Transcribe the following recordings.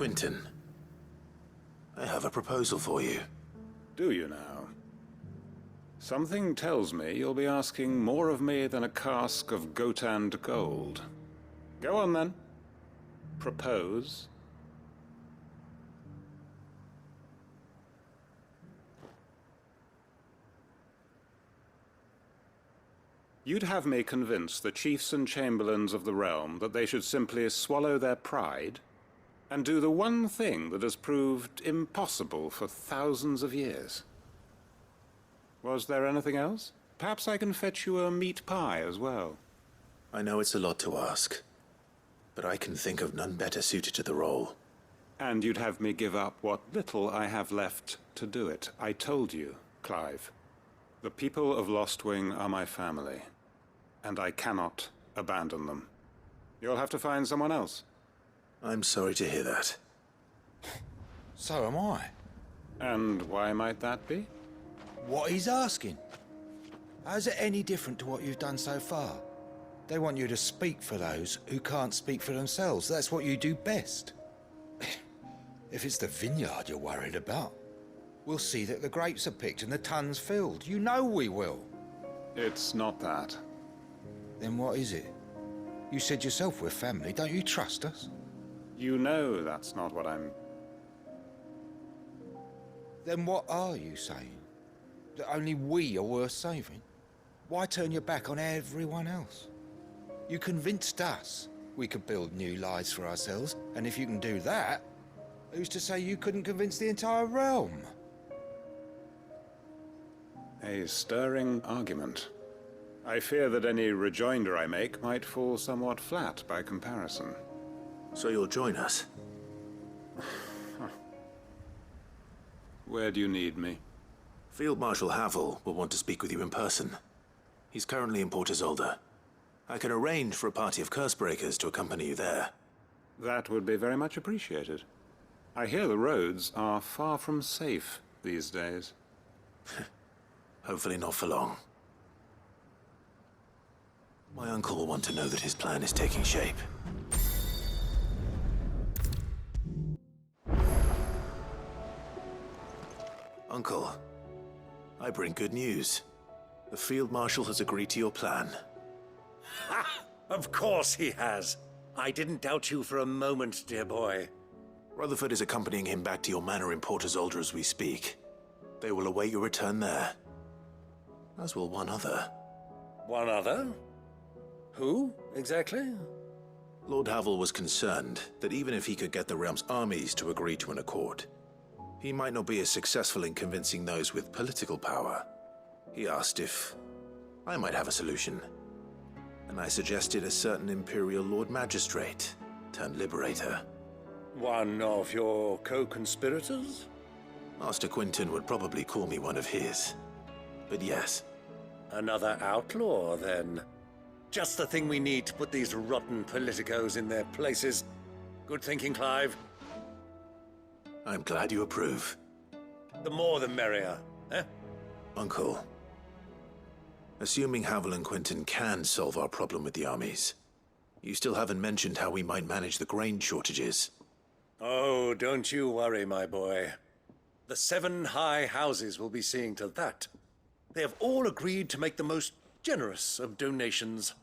Quentin, I have a proposal for you. Do you now? Something tells me you'll be asking more of me than a cask of Gotand gold. Go on then. Propose. You'd have me convince the chiefs and chamberlains of the realm that they should simply swallow their pride and do the one thing that has proved impossible for thousands of years. Was there anything else? Perhaps I can fetch you a meat pie as well. I know it's a lot to ask, but I can think of none better suited to the role. And you'd have me give up what little I have left to do it. I told you, Clive. The people of Lostwing are my family, and I cannot abandon them. You'll have to find someone else. I'm sorry to hear that. So am I. And why might that be? What he's asking. How's it any different to what you've done so far? They want you to speak for those who can't speak for themselves. That's what you do best. If it's the vineyard you're worried about, we'll see that the grapes are picked and the tons filled. You know we will. It's not that. Then what is it? You said yourself we're family. Don't you trust us? You know that's not what I'm... Then what are you saying? That only we are worth saving? Why turn your back on everyone else? You convinced us we could build new lives for ourselves, and if you can do that, who's to say you couldn't convince the entire realm? A stirring argument. I fear that any rejoinder I make might fall somewhat flat by comparison. So you'll join us? Where do you need me? Field Marshal Havel will want to speak with you in person. He's currently in Port Isolde. I can arrange for a party of Cursebreakers to accompany you there. That would be very much appreciated. I hear the roads are far from safe these days. Hopefully not for long. My uncle will want to know that his plan is taking shape. Uncle, I bring good news. The Field Marshal has agreed to your plan. Ha! Of course he has. I didn't doubt you for a moment, dear boy. Rutherford is accompanying him back to your manor in Port Isolde as we speak. They will await your return there. As will one other. One other? Who, exactly? Lord Havel was concerned that even if he could get the realm's armies to agree to an accord, he might not be as successful in convincing those with political power. He asked if I might have a solution, and I suggested a certain Imperial Lord Magistrate turned Liberator. One of your co-conspirators? Master Quentin would probably call me one of his, but yes. Another outlaw, then. Just the thing we need to put these rotten politicos in their places. Good thinking, Clive. I'm glad you approve. The more the merrier, eh? Uncle, assuming Havel and Quentin can solve our problem with the armies, you still haven't mentioned how we might manage the grain shortages. Oh, don't you worry, my boy. The 7 high houses will be seeing to that. They have all agreed to make the most generous of donations.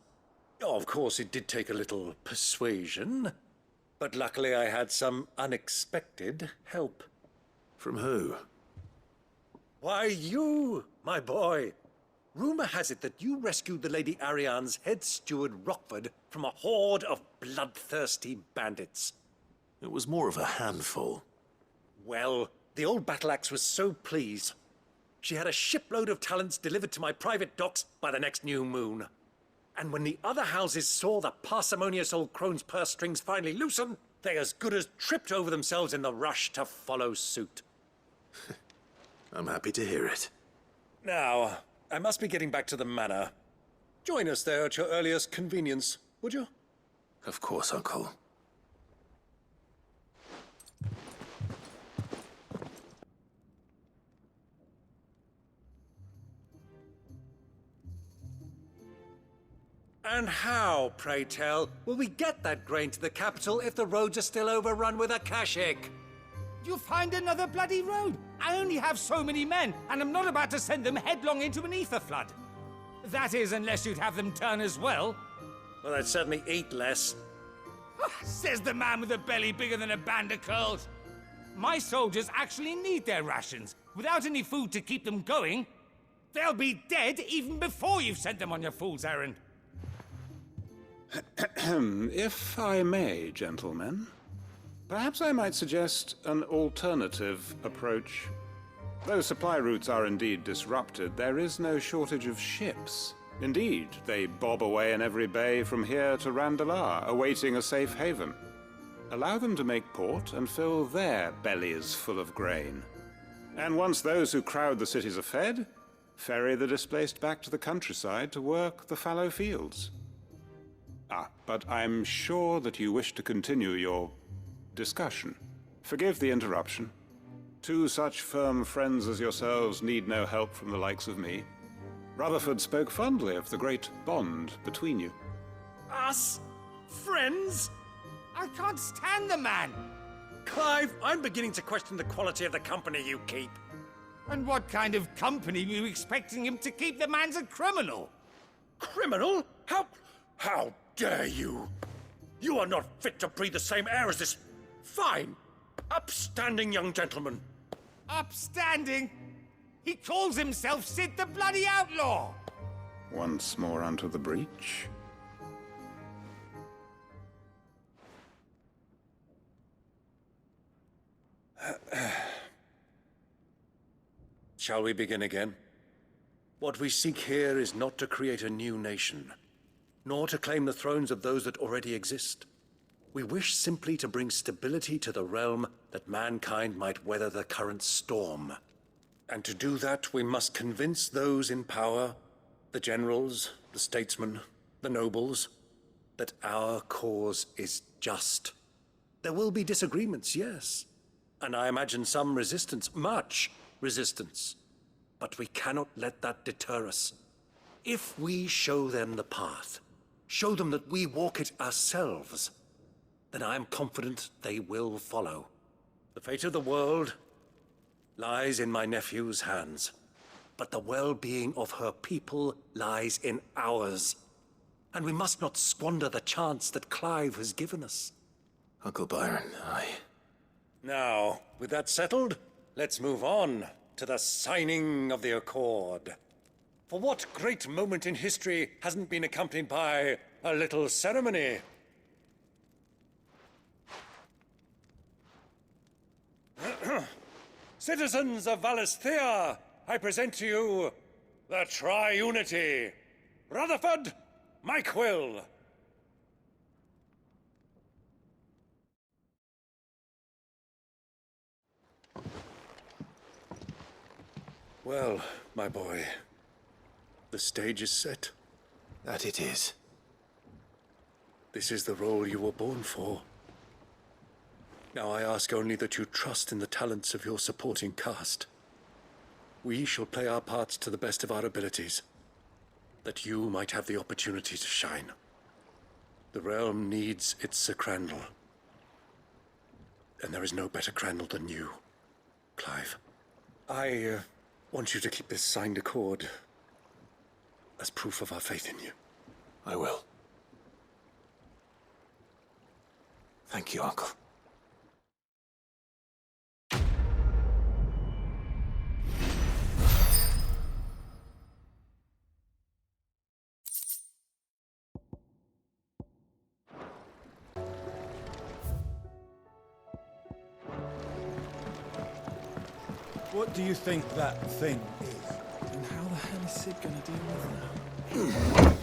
Oh, of course, it did take a little persuasion, but luckily I had some unexpected help. From who? Why, you, my boy. rumor has it that you rescued the Lady Ariane's head steward Rockford from a horde of bloodthirsty bandits. It was more of a handful. Well, the old battle axe was so pleased. She had a shipload of talents delivered to my private docks by the next new moon. And when the other houses saw the parsimonious old crone's purse strings finally loosen, they as good as tripped over themselves in the rush to follow suit. I'm happy to hear it. Now, I must be getting back to the manor. Join us there at your earliest convenience, would you? Of course, Uncle. And how, pray tell, will we get that grain to the capital if the roads are still overrun with akashic? You'll find another bloody road. I only have so many men, and I'm not about to send them headlong into an ether flood. That is, unless you'd have them turn as well. Well, I'd certainly eat less. Says the man with a belly bigger than a band of curls. My soldiers actually need their rations. Without any food to keep them going, they'll be dead even before you've sent them on your fool's errand. If I may, gentlemen, perhaps I might suggest an alternative approach. Though supply routes are indeed disrupted, there is no shortage of ships. Indeed, they bob away in every bay from here to Randalar, awaiting a safe haven. Allow them to make port and fill their bellies full of grain. And once those who crowd the cities are fed, ferry the displaced back to the countryside to work the fallow fields. But I'm sure that you wish to continue your discussion. Forgive the interruption. Two such firm friends as yourselves need no help from the likes of me. Rutherford spoke fondly of the great bond between you. Us? Friends? I can't stand the man. Clive, I'm beginning to question the quality of the company you keep. And what kind of company were you expecting him to keep? The man's a criminal. Criminal? How dare you? You are not fit to breathe the same air as this fine, upstanding young gentleman. Upstanding? He calls himself Sid the Bloody Outlaw. Once more onto the breach. Shall we begin again? What we seek here is not to create a new nation, nor to claim the thrones of those that already exist. We wish simply to bring stability to the realm that mankind might weather the current storm. And to do that, we must convince those in power, the generals, the statesmen, the nobles, that our cause is just. There will be disagreements, yes, and I imagine some resistance, much resistance. But we cannot let that deter us. If we show them the path, show them that we walk it ourselves, then I am confident they will follow. The fate of the world lies in my nephew's hands, but the well-being of her people lies in ours. And we must not squander the chance that Clive has given us. Uncle Byron, Now, with that settled, let's move on to the signing of the Accord. For what great moment in history hasn't been accompanied by a little ceremony? Citizens of Valisthea, I present to you the Triunity. Rutherford, Mike Will. Well, my boy, the stage is set. that it is. This is the role you were born for. Now I ask only that you trust in the talents of your supporting cast. We shall play our parts to the best of our abilities, that you might have the opportunity to shine. The realm needs its Sir Crandall, and there is no better Crandall than you, Clive. I want you to keep this signed accord as proof of our faith in you. I will. Thank you, Uncle. What do you think that thing is? And how the hell is Sid gonna deal with it now?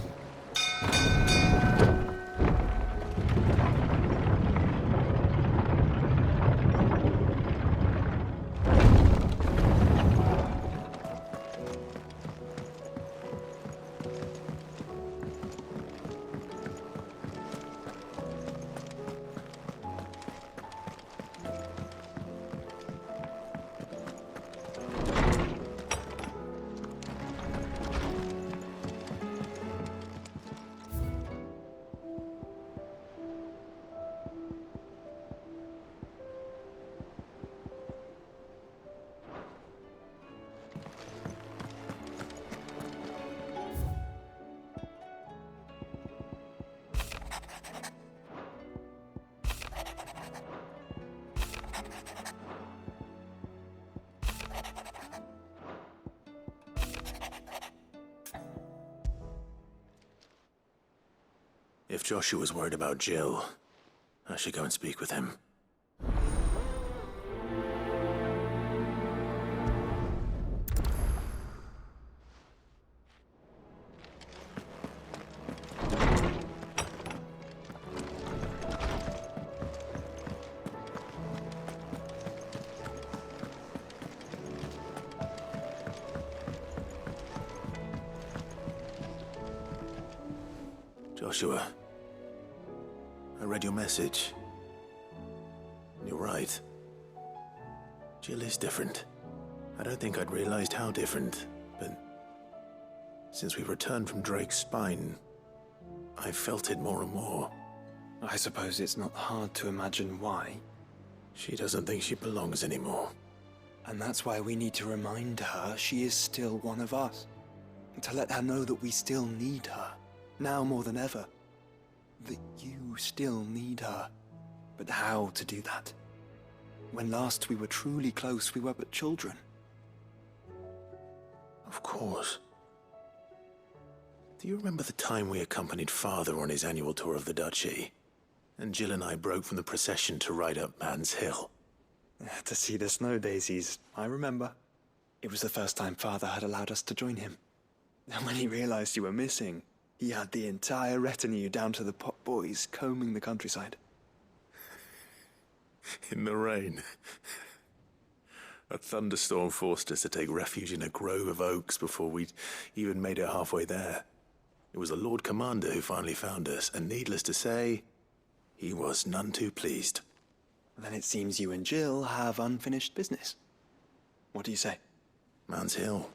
If Joshua's worried about Jill, I should go and speak with him. Joshua, I read your message. You're right. Jill is different. I don't think I'd realized how different, but since we returned from Drake's spine, I felt it more and more. I suppose it's not hard to imagine why. She doesn't think she belongs anymore. And that's why we need to remind her she is still one of us. To let her know that we still need her, now more than ever. That you still need her. But how to do that? When last we were truly close, we were but children. Of course. Do you remember the time we accompanied Father on his annual tour of the Duchy? And Jill and I broke from the procession to ride up Man's Hill. To see the snow daisies, I remember. It was the first time Father had allowed us to join him. And when he realized you were missing, he had the entire retinue down to the pot boys combing the countryside. In the rain. A thunderstorm forced us to take refuge in a grove of oaks before we'd even made it halfway there. It was the Lord Commander who finally found us, and needless to say, he was none too pleased. Then it seems you and Jill have unfinished business. What do you say? Man's Hill.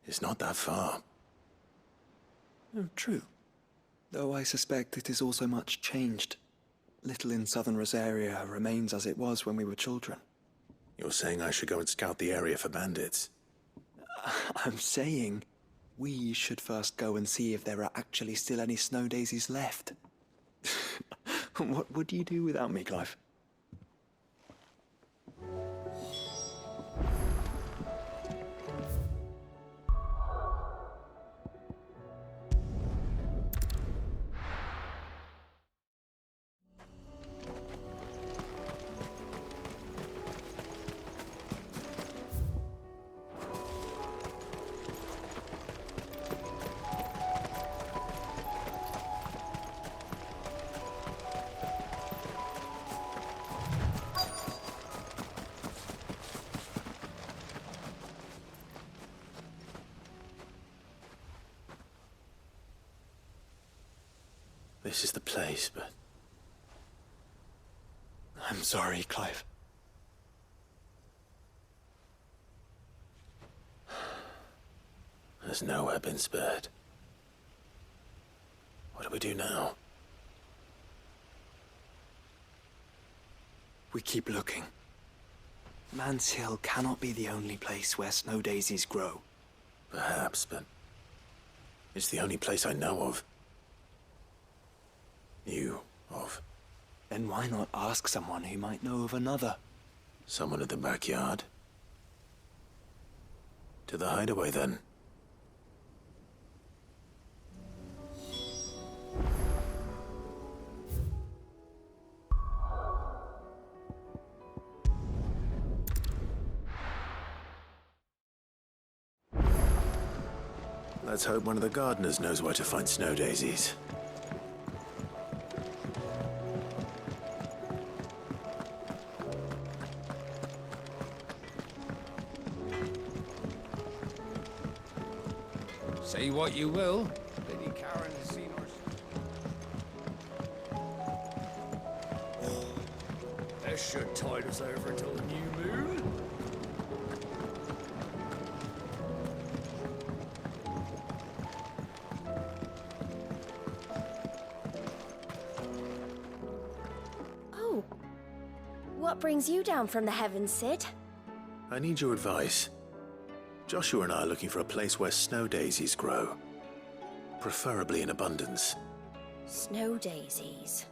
It's not that far. Oh, true. Though I suspect it is also much changed. Little in southern Rosaria remains as it was when we were children. You're saying I should go and scout the area for bandits? I'm saying we should first go and see if there are actually still any snow daisies left. What would you do without me, Clive? This is the place, but I'm sorry, Clive. there's nowhere been spared. What do we do now? We keep looking. Man's Hill cannot be the only place where snow daisies grow. Perhaps, but it's the only place I know of. Knew of. Then why not ask someone who might know of another? Someone in the backyard? To the hideaway, then. Let's hope one of the gardeners knows where to find snow daisies. Say what you will, Lady Karen has seen her... That should tide us over till the new moon. Oh. What brings you down from the heavens, Sid? I need your advice. Joshua and I are looking for a place where snow daisies grow. Preferably in abundance. Snow daisies.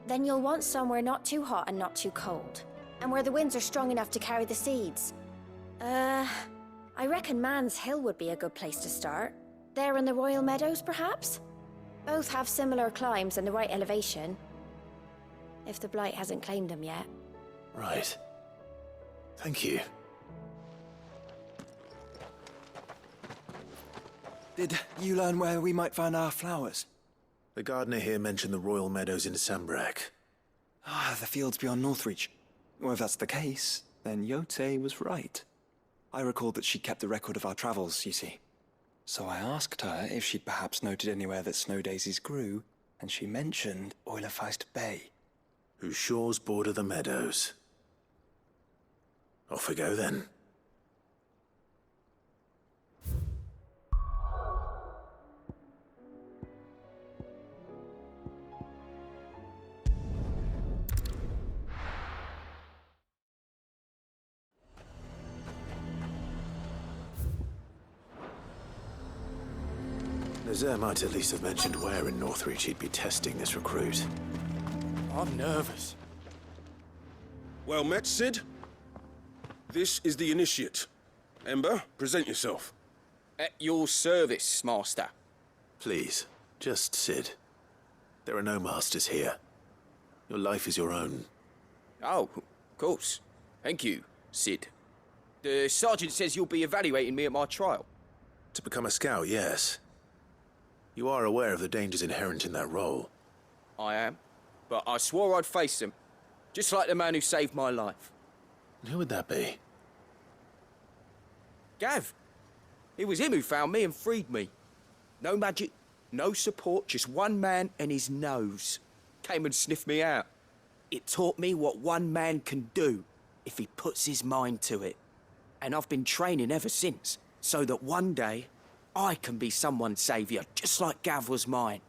Then you'll want somewhere not too hot and not too cold. And where the winds are strong enough to carry the seeds. I reckon Man's Hill would be a good place to start. There in the Royal Meadows, perhaps? Both have similar climbs and the right elevation. If the Blight hasn't claimed them yet. Right. Thank you. Did you learn where we might find our flowers? The gardener here mentioned the Royal Meadows in Sambrak. Ah, the fields beyond Northreach. Well, if that's the case, then Yote was right. I recalled that she kept a record of our travels, you see. So I asked her if she'd perhaps noted anywhere that snow daisies grew, and she mentioned Oilefeist Bay. Whose shores border the meadows. Off we go then. Nazaire might at least have mentioned where in Northreach he'd be testing this recruit. I'm nervous. Well met, Sid. This is the initiate. Ember, present yourself. At your service, Master. Please, just Sid. There are no masters here. Your life is your own. Oh, of course. Thank you, Sid. The sergeant says you'll be evaluating me at my trial. To become a scout, yes. You are aware of the dangers inherent in that role. I am. But I swore I'd face them. Just like the man who saved my life. Who would that be? Gav. It was him who found me and freed me. No magic, no support, just one man and his nose. Came and sniffed me out. It taught me what one man can do if he puts his mind to it. And I've been training ever since, so that one day I can be someone's saviour, just like Gav was mine.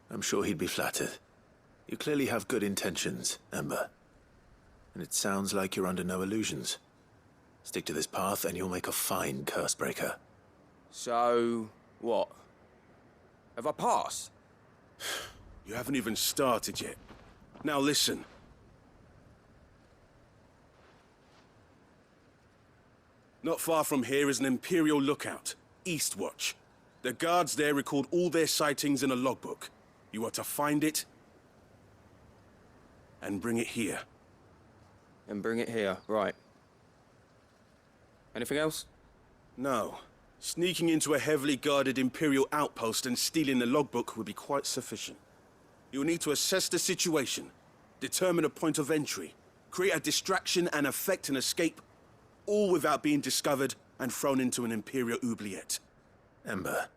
I'm sure he'd be flattered. You clearly have good intentions, Ember. And it sounds like you're under no illusions. Stick to this path and you'll make a fine cursebreaker. So, what? Have I passed? You haven't even started yet. Now listen. Not far from here is an Imperial lookout, Eastwatch. The guards there record all their sightings in a logbook. You are to find it and bring it here. And bring it here, right. Anything else? No. Sneaking into a heavily guarded Imperial outpost and stealing the logbook would be quite sufficient. You'll need to assess the situation, determine a point of entry, create a distraction and effect an escape, all without being discovered and thrown into an Imperial oubliette. Ember,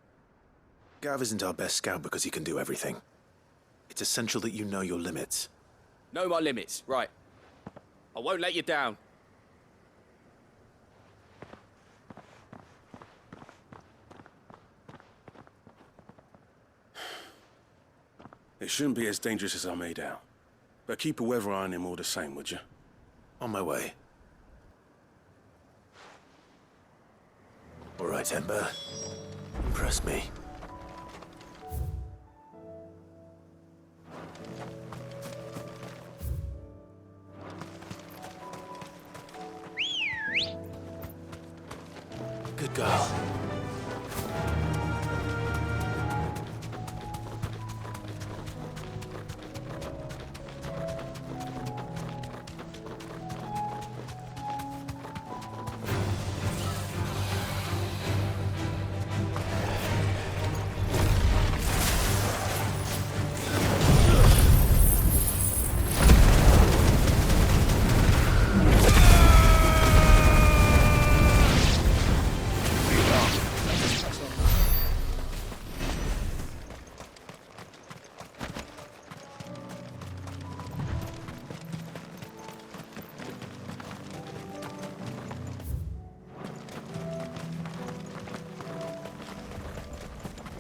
Gav isn't our best scout because he can do everything. It's essential that you know your limits. Know my limits, right. I won't let you down. It shouldn't be as dangerous as I made out. But keep a weather eye on him all the same, would you? On my way. All right, Ember. Impress me. Good girl.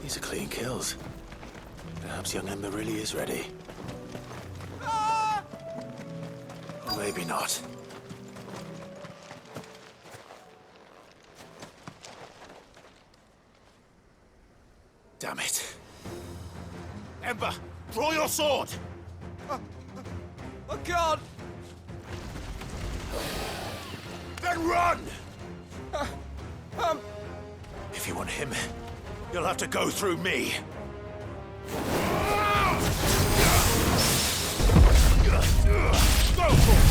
These are clean kills. Perhaps young Ember really is ready. Or maybe not. Damn it. Ember, draw your sword! I can't! Then run! If you want him, you'll have to go through me. Go for it!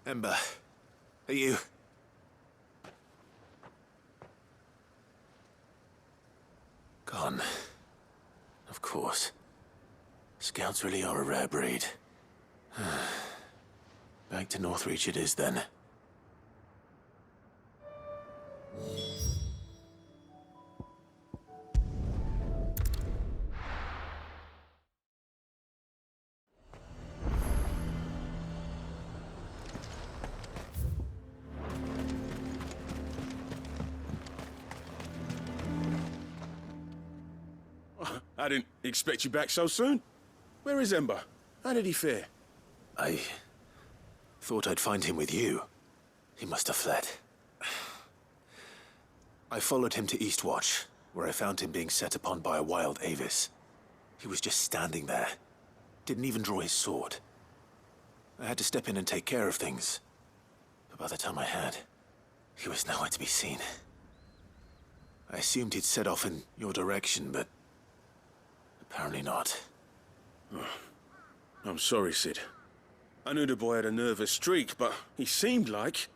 Ember, are you... Gone. Of course. Scouts really are a rare breed. Back to Northreach it is then. I didn't expect you back so soon. Where is Ember? How did he fare? I thought I'd find him with you. He must have fled. I followed him to Eastwatch, where I found him being set upon by a wild Avis. He was just standing there. Didn't even draw his sword. I had to step in and take care of things. But by the time I had, he was nowhere to be seen. I assumed he'd set off in your direction, but apparently not. I'm sorry, Sid. I knew the boy had a nervous streak, but he seemed like...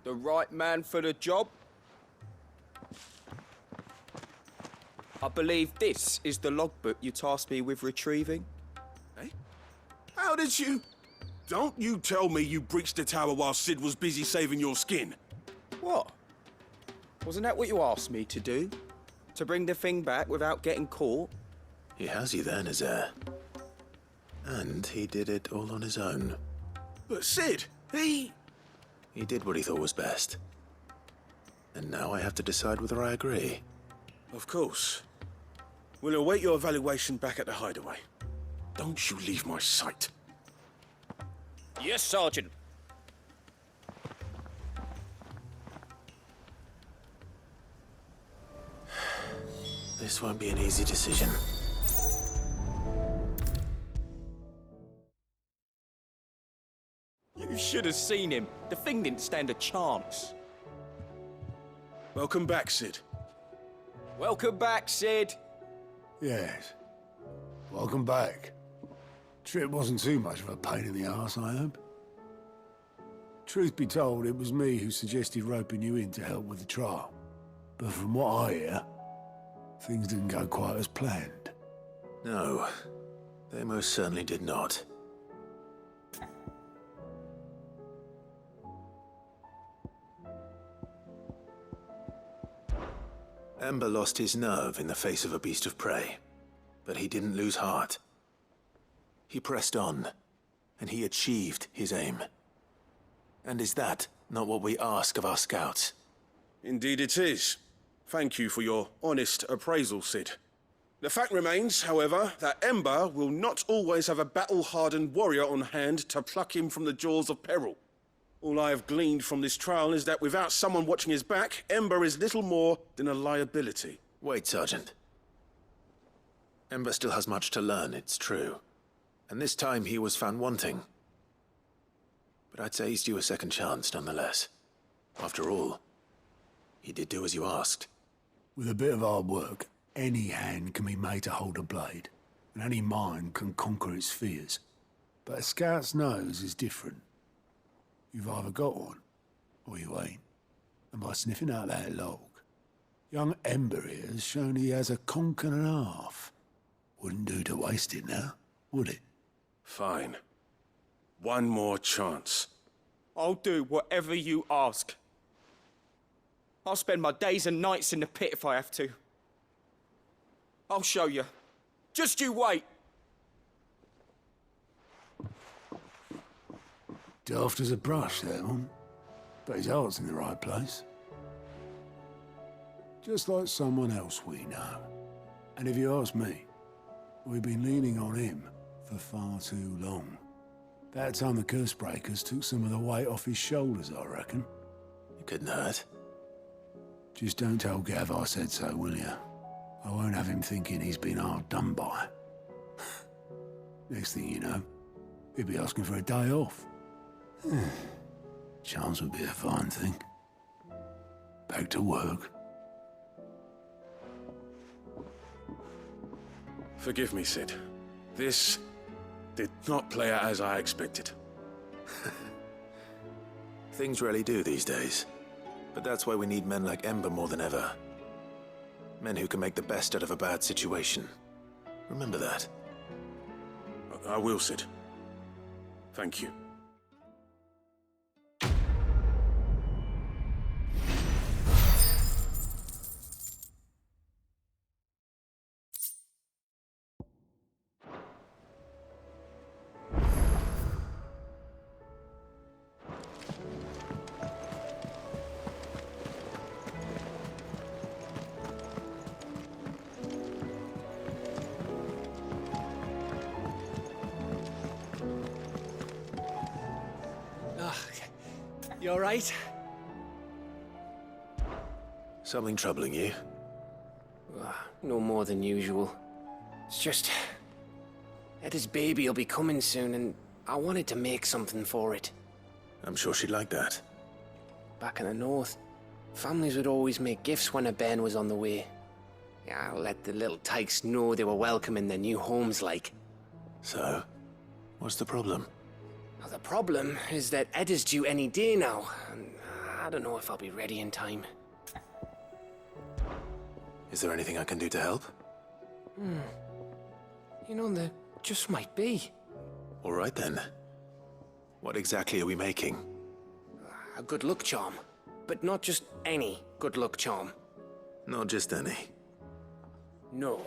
The right man for the job? I believe this is the logbook you tasked me with retrieving. Eh? How did you... Don't you tell me you breached the tower while Sid was busy saving your skin. What? Wasn't that what you asked me to do? To bring the thing back without getting caught? He has you there, Nazaire. And he did it all on his own. But Sid, he did what he thought was best. And now I have to decide whether I agree. Of course. We'll await your evaluation back at the hideaway. Don't you leave my sight. Yes, Sergeant. This won't be an easy decision. You should have seen him. The thing didn't stand a chance. Welcome back, Sid. Welcome back, Sid. Yes. Welcome back. Trip wasn't too much of a pain in the arse, I hope. Truth be told, it was me who suggested roping you in to help with the trial. But from what I hear, things didn't go quite as planned. No, they most certainly did not. Ember lost his nerve in the face of a beast of prey, but he didn't lose heart. He pressed on, and he achieved his aim. And is that not what we ask of our scouts? Indeed it is. Thank you for your honest appraisal, Sid. The fact remains, however, that Ember will not always have a battle-hardened warrior on hand to pluck him from the jaws of peril. All I have gleaned from this trial is that without someone watching his back, Ember is little more than a liability. Wait, Sergeant. Ember still has much to learn, it's true. And this time he was found wanting. But I'd say he's due a second chance, nonetheless. After all, he did do as you asked. With a bit of hard work, any hand can be made to hold a blade, and any mind can conquer its fears. But a scout's nose is different. You've either got one, or you ain't. And by sniffing out that log, young Ember here has shown he has a conch and a half. Wouldn't do to waste it now, would it? Fine. One more chance. I'll do whatever you ask. I'll spend my days and nights in the pit if I have to. I'll show you. Just you wait. Daft as a brush, that one. But his heart's in the right place. Just like someone else we know. And if you ask me, we've been leaning on him for far too long. That time the curse breakers took some of the weight off his shoulders, I reckon. It couldn't hurt. Just don't tell Gav I said so, will you? I won't have him thinking he's been hard done by. Next thing you know, he'll be asking for a day off. Chance would be a fine thing. Back to work. Forgive me, Sid. This did not play out as I expected. Things rarely do these days. But that's why we need men like Ember more than ever. Men who can make the best out of a bad situation. Remember that. I will, Sid. Thank you. You all right? Something troubling you? No more than usual. It's just... Etta's baby will be coming soon, and I wanted to make something for it. I'm sure she'd like that. Back in the north, families would always make gifts when a bairn was on the way. Yeah, I'll let the little tykes know they were welcome in their new homes, like. So, what's the problem? Now, the problem is that Etta's due any day now, and I don't know if I'll be ready in time. Is there anything I can do to help? You know, there just might be. All right then. What exactly are we making? A good luck charm. But not just any good luck charm. Not just any. No.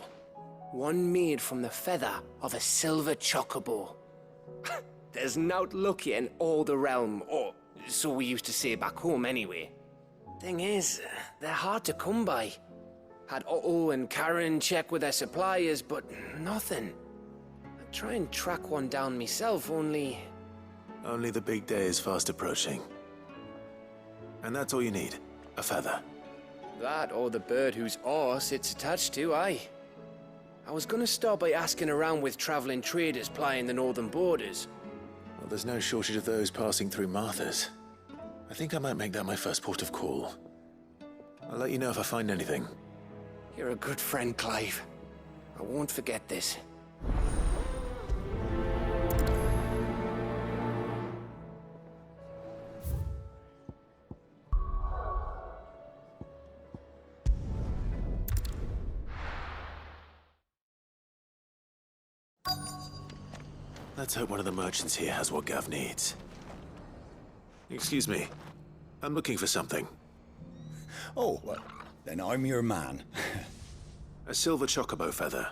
One made from the feather of a silver chocobo. There's nowt luckier in all the realm, or so we used to say back home anyway. Thing is, they're hard to come by. Had Otto and Karen check with their suppliers, but nothing. I'd try and track one down myself, only... Only the big day is fast approaching. And that's all you need, a feather. That or the bird whose horse it's attached to, aye. I was gonna start by asking around with traveling traders plying the northern borders. Well, there's no shortage of those passing through Martha's. I think I might make that my first port of call. I'll let you know if I find anything. You're a good friend, Clive. I won't forget this. Let's hope one of the merchants here has what Gav needs. Excuse me. I'm looking for something. Oh, well, then I'm your man. A silver chocobo feather.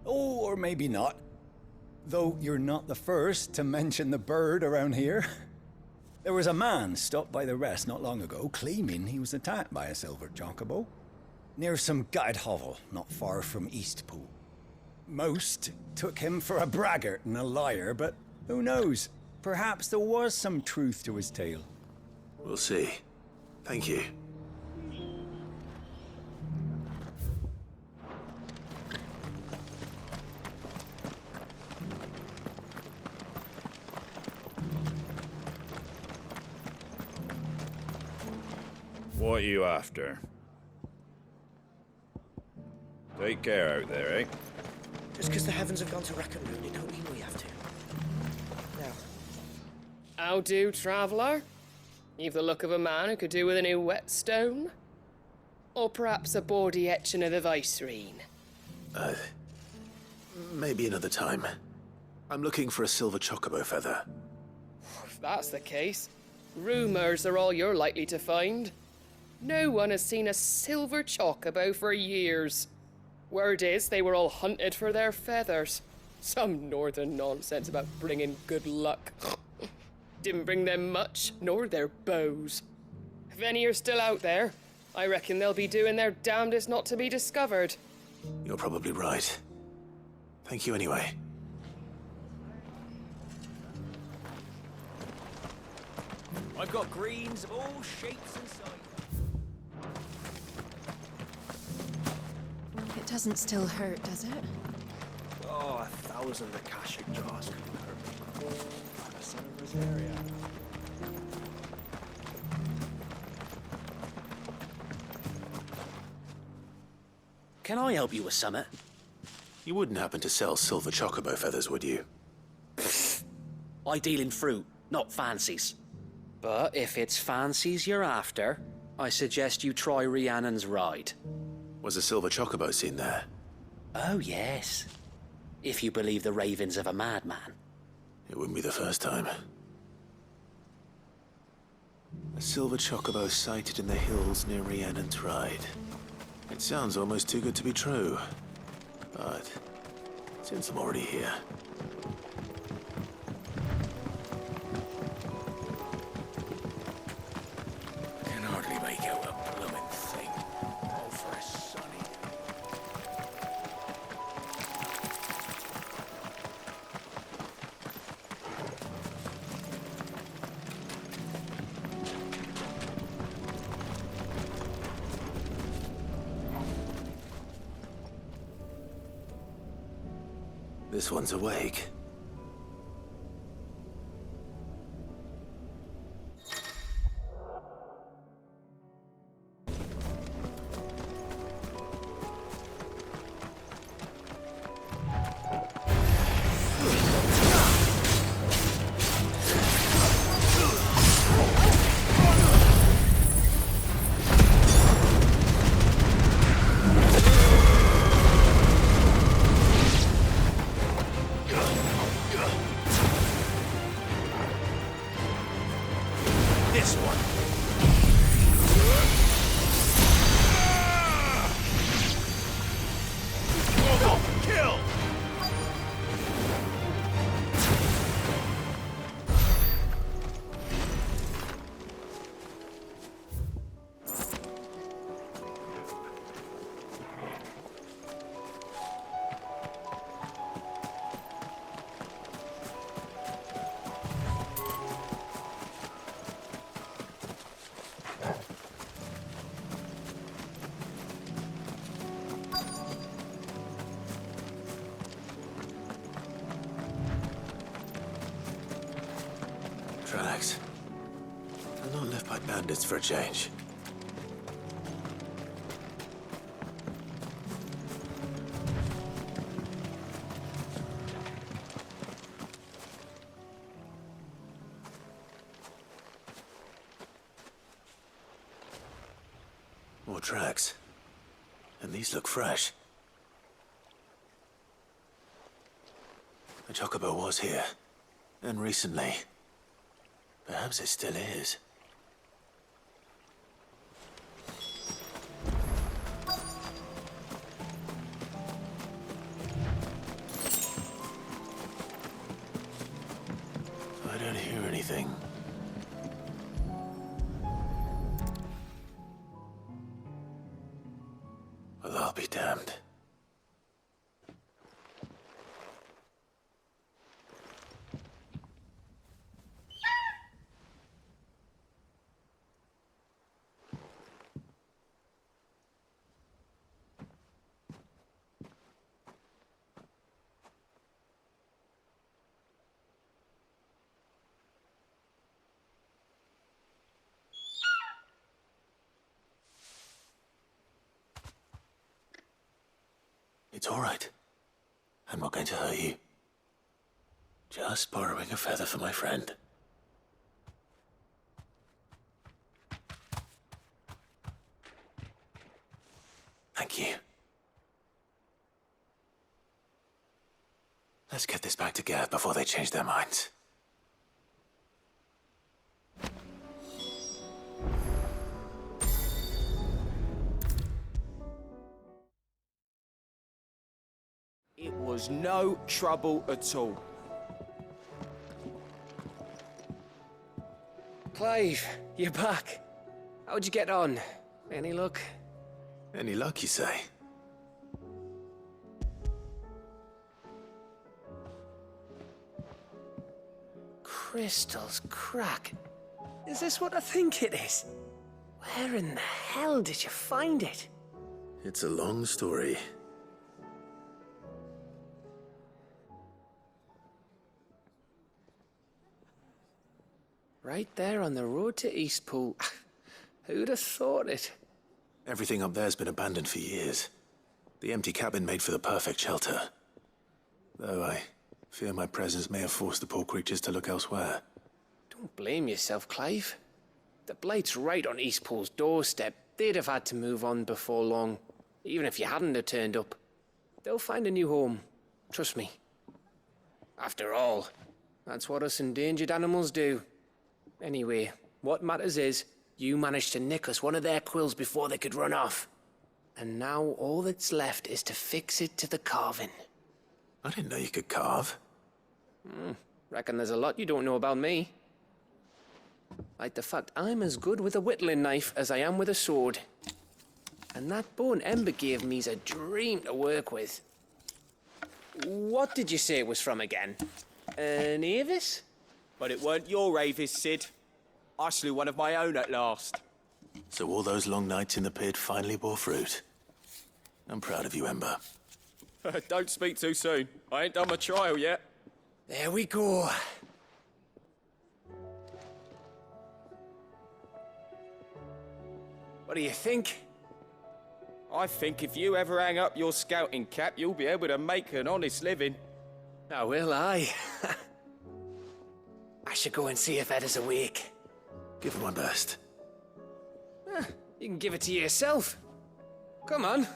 Oh, or maybe not. Though you're not the first to mention the bird around here. There was a man stopped by the rest not long ago claiming he was attacked by a silver chocobo. Near some gutted hovel not far from Eastpool. Most took him for a braggart and a liar, but who knows? Perhaps there was some truth to his tale. We'll see. Thank you. What are you after? Take care out there, eh? Just because the heavens have gone to rack and ruin, it don't mean we have to. Now. How do, traveller? You've the look of a man who could do with a new whetstone? Or perhaps a bawdy etching of the Vicereine? Maybe another time. I'm looking for a silver chocobo feather. If that's the case, rumours are all you're likely to find. No one has seen a silver chocobo for years. Word is they were all hunted for their feathers. Some northern nonsense about bringing good luck. Didn't bring them much, nor their bows. If any are still out there, I reckon they'll be doing their damnedest not to be discovered. You're probably right. Thank you anyway. I've got greens of all shapes and sizes. It doesn't still hurt, does it? Oh, 1,000 Akashic jars couldn't hurt me. I'm a son of Rosaria. Can I help you with something? You wouldn't happen to sell silver chocobo feathers, would you? I deal in fruit, not fancies. But if it's fancies you're after, I suggest you try Rhiannon's ride. Was a silver chocobo seen there? Oh, yes. If you believe the ravings of a madman. It wouldn't be the first time. A silver chocobo sighted in the hills near Rhiannon's Ride. It sounds almost too good to be true. But since I'm already here... Can hardly make out a blooming thing. All for a sunny. This one's awake. Tracks. They're not left by bandits for a change. More tracks. And these look fresh. The chocobo was here. And recently. Perhaps it still is. I don't hear anything. Well, I'll be damned. It's all right. I'm not going to hurt you. Just borrowing a feather for my friend. Thank you. Let's get this back to Gareth before they change their minds. It was no trouble at all. Clive, you're back. How'd you get on? Any luck? Any luck, you say? Crystal's crack. Is this what I think it is? Where in the hell did you find it? It's a long story. Right there on the road to Eastpool. Who'd have thought it? Everything up there's been abandoned for years. The empty cabin made for the perfect shelter. Though I fear my presence may have forced the poor creatures to look elsewhere. Don't blame yourself, Clive. The Blight's right on Eastpool's doorstep. They'd have had to move on before long, even if you hadn't have turned up. They'll find a new home. Trust me. After all, that's what us endangered animals do. Anyway, what matters is, you managed to nick us one of their quills before they could run off. And now all that's left is to fix it to the carving. I didn't know you could carve. Reckon there's a lot you don't know about me. Like the fact I'm as good with a whittling knife as I am with a sword. And that bone Ember gave me's a dream to work with. What did you say it was from again? An Avis? But it weren't your Avis, Sid. I slew one of my own at last. So all those long nights in the pit finally bore fruit. I'm proud of you, Ember. Don't speak too soon. I ain't done my trial yet. There we go. What do you think? I think if you ever hang up your scouting cap, you'll be able to make an honest living. Oh, will I? I should go and see if Ed is awake. Give it my best. You can give it to yourself. Come on.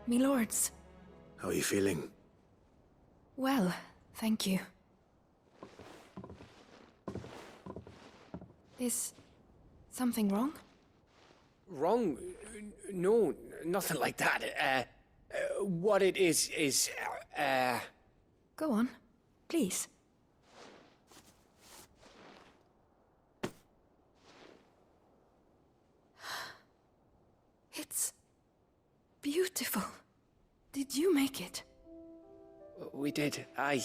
Me lords. How are you feeling? Well, thank you. Is something wrong? Wrong? No, nothing like that. What it is, Go on, please. It's beautiful. Did you make it? We did. Aye.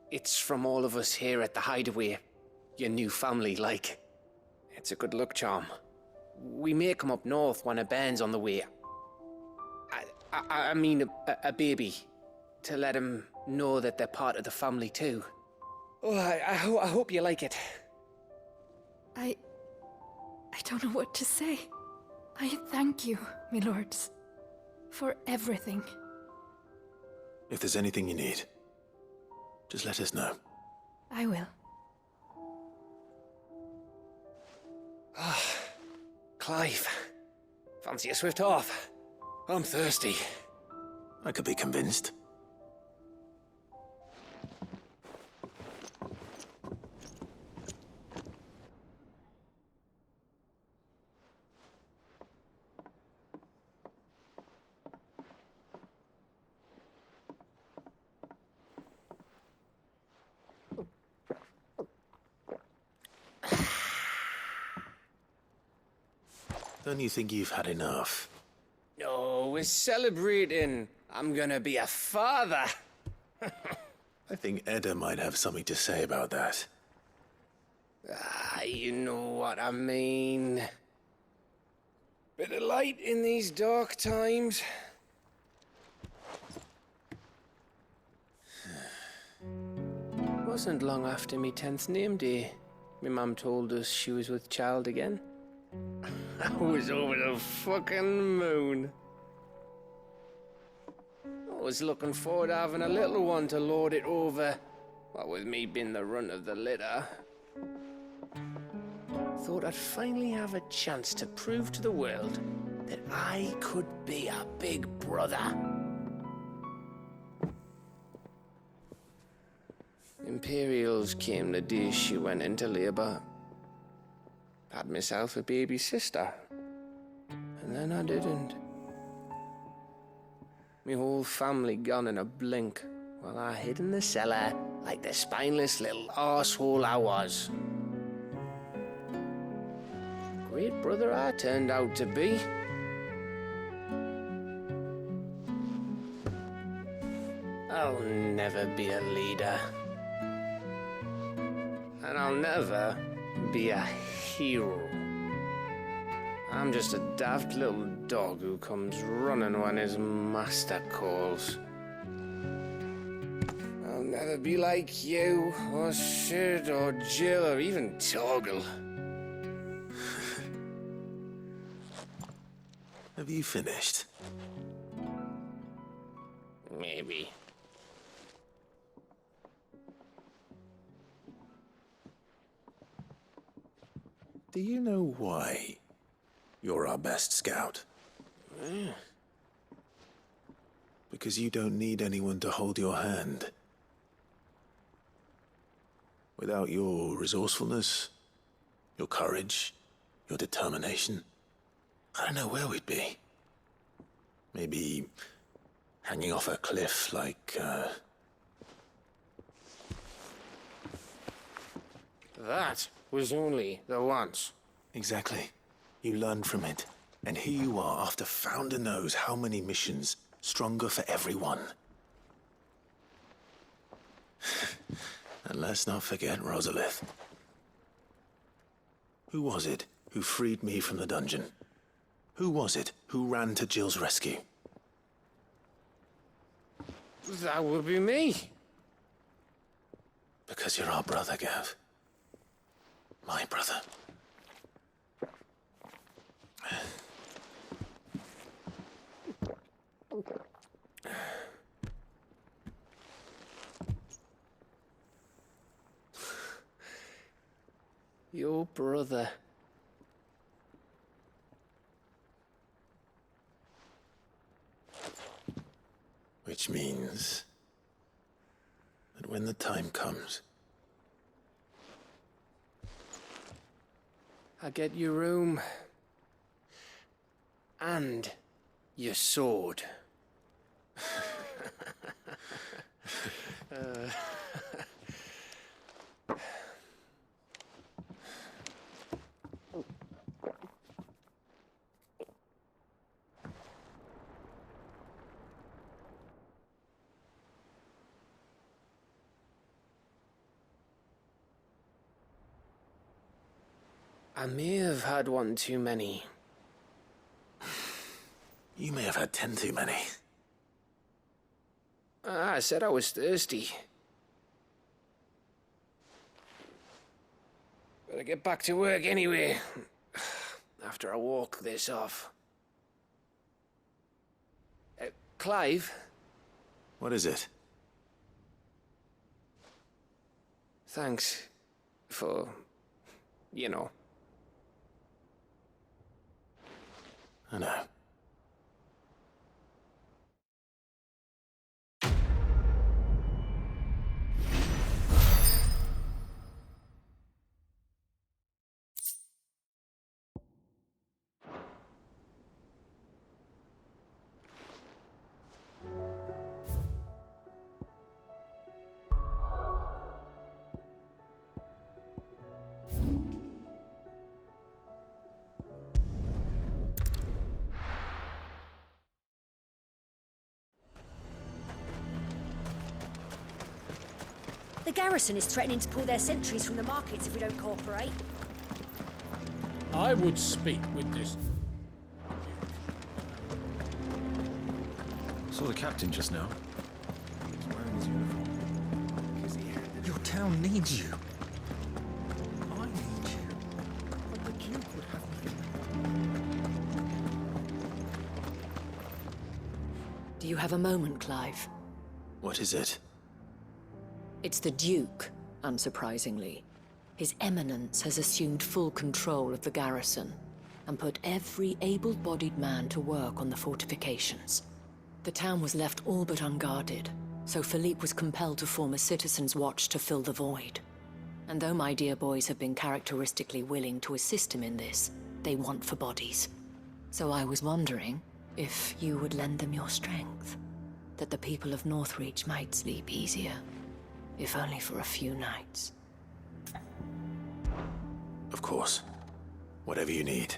It's from all of us here at the Hideaway. Your new family, like. It's a good luck charm. We may come up north when a band's on the way. I mean a baby. To let him know that they're part of the family too. Oh, I hope you like it. I don't know what to say. I thank you, my lords, for everything. If there's anything you need, just let us know. I will. Clive, fancy a swift off? I'm thirsty. I could be convinced. Don't you think you've had enough? No, we're celebrating. I'm gonna be a father. I think Edda might have something to say about that. Ah, you know what I mean. Bit of light in these dark times. Wasn't long after me 10th name day. My mum told us she was with child again. I was over the fucking moon. I was looking forward to having a little one to lord it over. What with me being the runt of the litter. Thought I'd finally have a chance to prove to the world that I could be a big brother. Imperials came the day she went into labour. Had myself a baby sister. And then I didn't. My whole family gone in a blink, while I hid in the cellar like the spineless little arsehole I was. Great brother I turned out to be. I'll never be a leader. And I'll never be a hero. I'm just a daft little dog who comes running when his master calls. I'll never be like you, or Sid, or Jill, or even Torgal. Have you finished? Maybe. Do you know why you're our best scout? Because you don't need anyone to hold your hand. Without your resourcefulness, your courage, your determination, I don't know where we'd be. Maybe hanging off a cliff like, That was only the once. Exactly. You learned from it. And here you are, after Founder knows how many missions, stronger for everyone. And let's not forget Rosalith. Who was it who freed me from the dungeon? Who was it who ran to Jill's rescue? That would be me. Because you're our brother, Gav. My brother. Your brother. Which means that when the time comes, I get your room. And your sword. I may have had one too many. You may have had 10 too many. I said I was thirsty. Better get back to work anyway. After I walk this off. Clive? What is it? Thanks for, you know. I know. The garrison is threatening to pull their sentries from the markets if we don't cooperate. I would speak with this. Saw the captain just now. He's wearing his uniform. Your town needs you. I need you. But the Duke would have me. Do you have a moment, Clive? What is it? It's the Duke, unsurprisingly. His Eminence has assumed full control of the garrison and put every able-bodied man to work on the fortifications. The town was left all but unguarded, so Philippe was compelled to form a citizens' watch to fill the void. And though my dear boys have been characteristically willing to assist him in this, they want for bodies. So I was wondering if you would lend them your strength, that the people of Northreach might sleep easier, if only for a few nights. Of course. Whatever you need.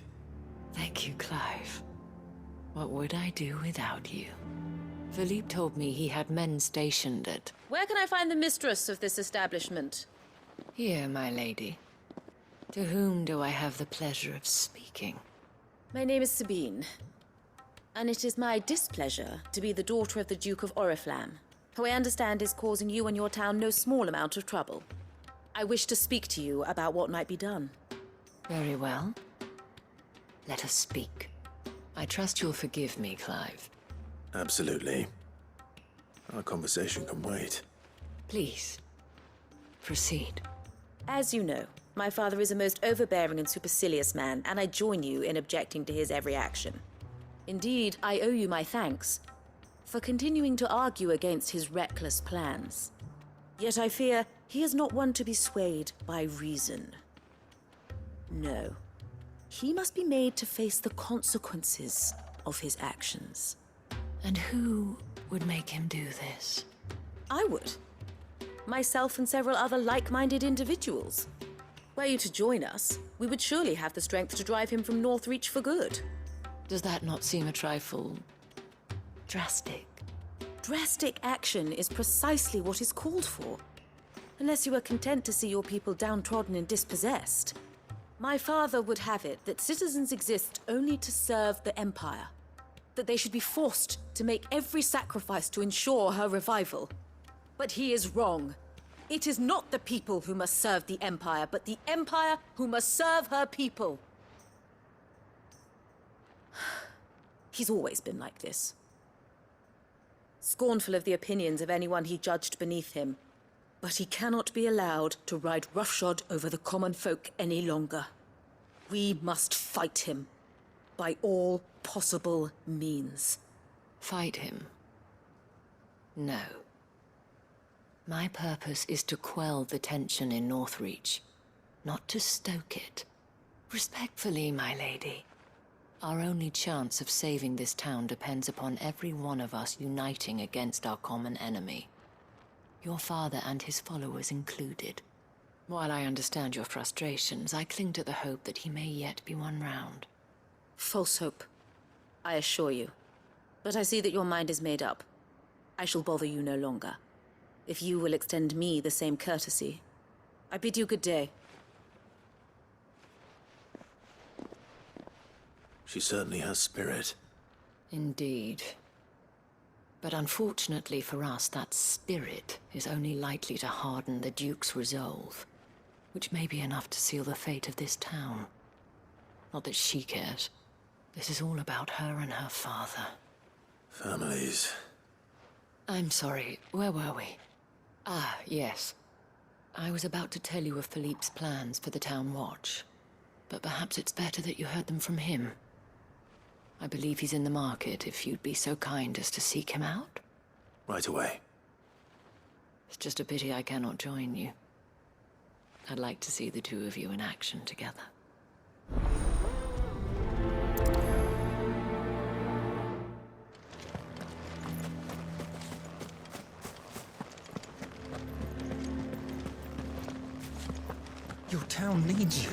Thank you, Clive. What would I do without you? Philippe told me he had men stationed at... Where can I find the mistress of this establishment? Here, my lady. To whom do I have the pleasure of speaking? My name is Sabine, and it is my displeasure to be the daughter of the Duke of Oriflamme, who I understand is causing you and your town no small amount of trouble. I wish to speak to you about what might be done. Very well. Let us speak. I trust you'll forgive me, Clive. Absolutely. Our conversation can wait. Please, proceed. As you know, my father is a most overbearing and supercilious man, and I join you in objecting to his every action. Indeed, I owe you my thanks for continuing to argue against his reckless plans. Yet I fear he is not one to be swayed by reason. No. He must be made to face the consequences of his actions. And who would make him do this? I would. Myself and several other like-minded individuals. Were you to join us, we would surely have the strength to drive him from Northreach for good. Does that not seem a trifle... drastic? Drastic action is precisely what is called for. Unless you are content to see your people downtrodden and dispossessed. My father would have it that citizens exist only to serve the Empire. That they should be forced to make every sacrifice to ensure her revival. But he is wrong. It is not the people who must serve the Empire, but the Empire who must serve her people. He's always been like this. Scornful of the opinions of anyone he judged beneath him. But he cannot be allowed to ride roughshod over the common folk any longer. We must fight him. By all possible means. Fight him? No. My purpose is to quell the tension in Northreach, not to stoke it. Respectfully, my lady. Our only chance of saving this town depends upon every one of us uniting against our common enemy. Your father and his followers included. While I understand your frustrations, I cling to the hope that he may yet be won round. False hope, I assure you. But I see that your mind is made up. I shall bother you no longer. If you will extend me the same courtesy, I bid you good day. She certainly has spirit. Indeed. But unfortunately for us, that spirit is only likely to harden the Duke's resolve, which may be enough to seal the fate of this town. Not that she cares. This is all about her and her father. Families. I'm sorry, where were we? Ah, yes. I was about to tell you of Philippe's plans for the town watch, but perhaps it's better that you heard them from him. I believe he's in the market, if you'd be so kind as to seek him out. Right away. It's just a pity I cannot join you. I'd like to see the two of you in action together. Your town needs you.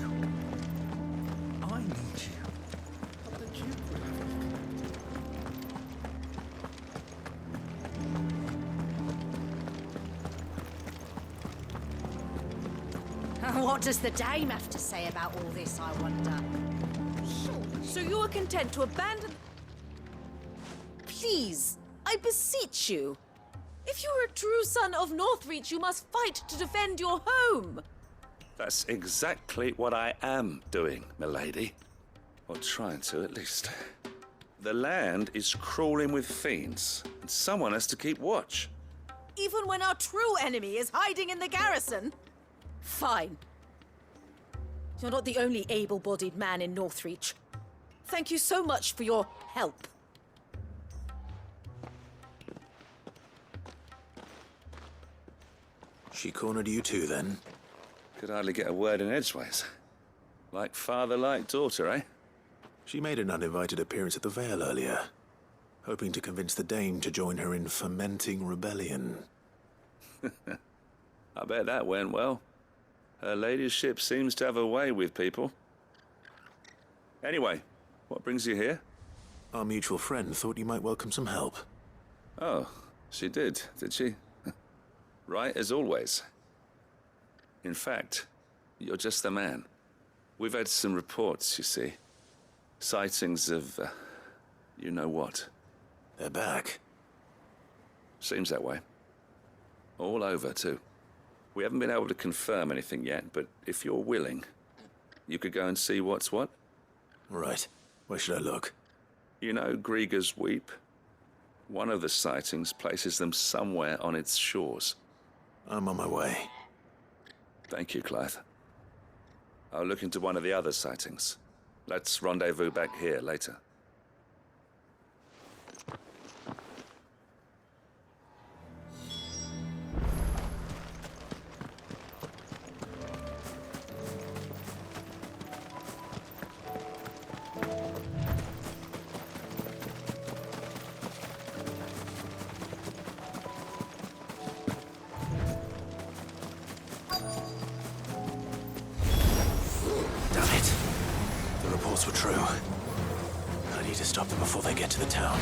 I need you. What does the dame have to say about all this, I wonder? So you are content to abandon... Please, I beseech you. If you are a true son of Northreach, you must fight to defend your home. That's exactly what I am doing, milady. Or trying to, at least. The land is crawling with fiends, and someone has to keep watch. Even when our true enemy is hiding in the garrison? Fine. You're not the only able-bodied man in Northreach. Thank you so much for your help. She cornered you too, then? Could hardly get a word in edgeways. Like father, like daughter, eh? She made an uninvited appearance at the Vale earlier, hoping to convince the Dame to join her in fomenting rebellion. I bet that went well. Her ladyship seems to have a way with people. Anyway, what brings you here? Our mutual friend thought you might welcome some help. Oh, she did she? Right as always. In fact, you're just the man. We've had some reports, you see. Sightings of, you know what. They're back. Seems that way. All over, too. We haven't been able to confirm anything yet, but if you're willing, you could go and see what's what. Right. Where should I look? You know Grieger's Weep? One of the sightings places them somewhere on its shores. I'm on my way. Thank you, Clive. I'll look into one of the other sightings. Let's rendezvous back here later. Were true. I need to stop them before they get to the town.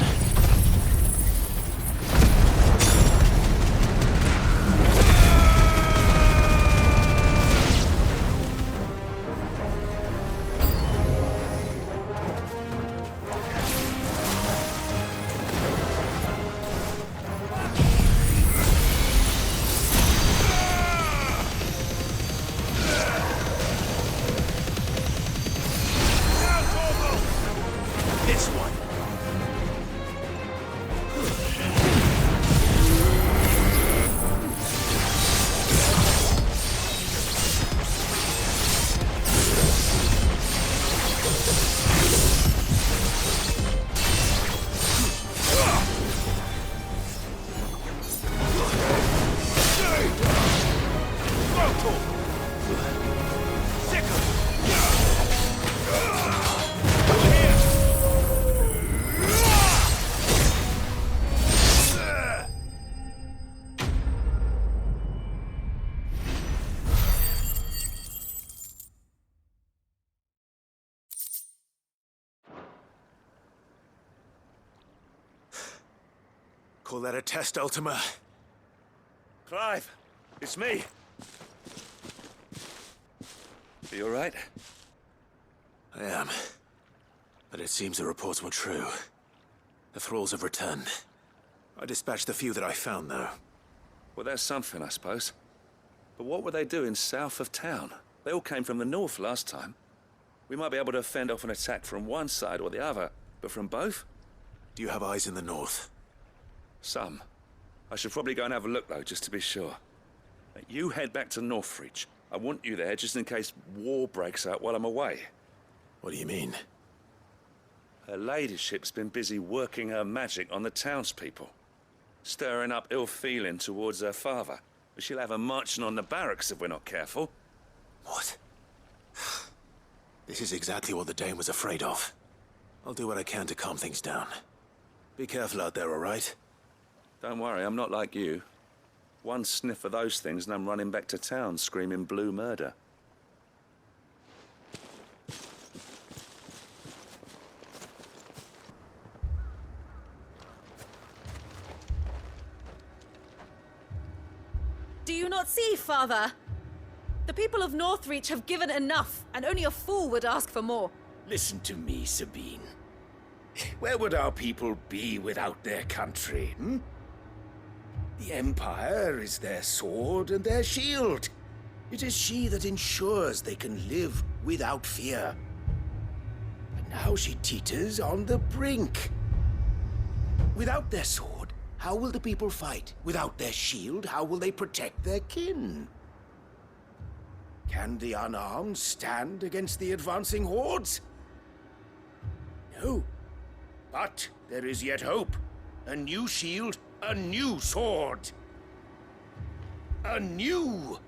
Call that a test, Ultima? Clive, it's me. Are you all right? I am. But it seems the reports were true. The thralls have returned. I dispatched the few that I found, though. Well, that's something, I suppose. But what were they doing south of town? They all came from the north last time. We might be able to fend off an attack from one side or the other, but from both? Do you have eyes in the north? Some. I should probably go and have a look, though, just to be sure. You head back to Northreach. I want you there just in case war breaks out while I'm away. What do you mean? Her ladyship's been busy working her magic on the townspeople. Stirring up ill feeling towards her father. She'll have her marching on the barracks if we're not careful. What? This is exactly what the Dame was afraid of. I'll do what I can to calm things down. Be careful out there, all right? Don't worry, I'm not like you. One sniff of those things and I'm running back to town screaming blue murder. Do you not see, Father? The people of Northreach have given enough, and only a fool would ask for more. Listen to me, Sabine. Where would our people be without their country, hmm? The Empire is their sword and their shield. It is she that ensures they can live without fear. But now she teeters on the brink. Without their sword, how will the people fight? Without their shield, how will they protect their kin? Can the unarmed stand against the advancing hordes? No. But there is yet hope. A new shield, a new sword. A new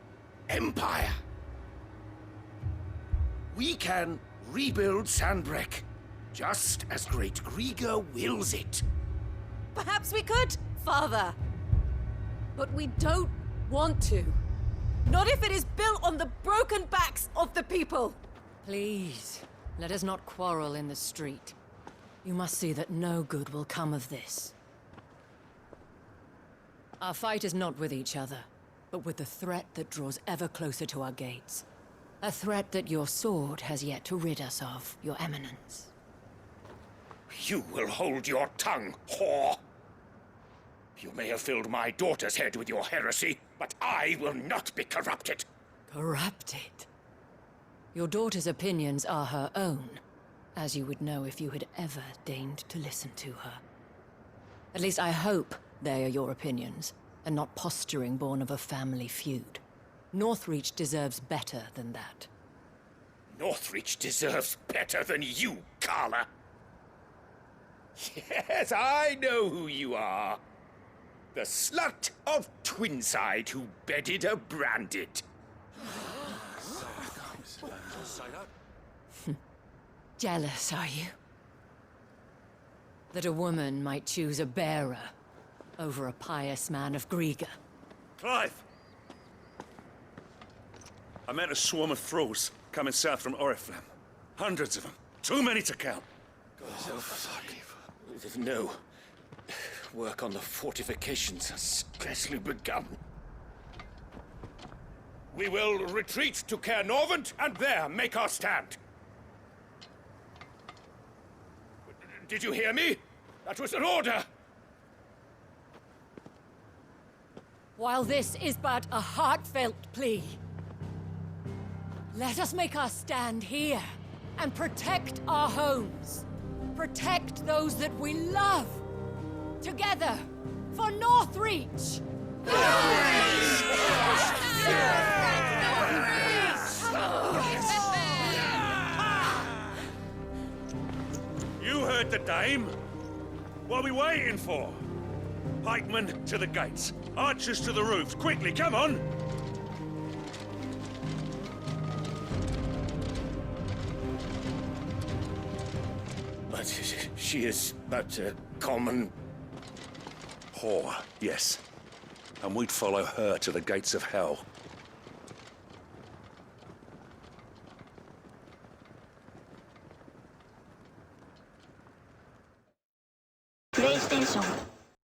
empire. We can rebuild Sandbreck, just as Great Grieger wills it. Perhaps we could, Father. But we don't want to. Not if it is built on the broken backs of the people. Please, let us not quarrel in the street. You must see that no good will come of this. Our fight is not with each other, but with the threat that draws ever closer to our gates. A threat that your sword has yet to rid us of, Your Eminence. You will hold your tongue, whore! You may have filled my daughter's head with your heresy, but I will not be corrupted. Corrupted? Your daughter's opinions are her own, as you would know if you had ever deigned to listen to her. At least I hope they are your opinions, and not posturing born of a family feud. Northreach deserves better than that. Northreach deserves better than you, Carla. Yes, I know who you are. The slut of Twinside who bedded a branded. Jealous, are you? That a woman might choose a bearer over a pious man of Grieger. Clive! I met a swarm of thralls coming south from Oriflamme. Hundreds of them. Too many to count. Oh, fuck. No. Work on the fortifications has scarcely begun. We will retreat to Caer Norvent and there make our stand. Did you hear me? That was an order! While this is but a heartfelt plea, let us make our stand here and protect our homes. Protect those that we love. Together, for Northreach! You heard the dame. What are we waiting for? Pikemen to the gates. Archers to the roofs. Quickly, come on! But she is but a common... whore, yes. And we'd follow her to the gates of hell.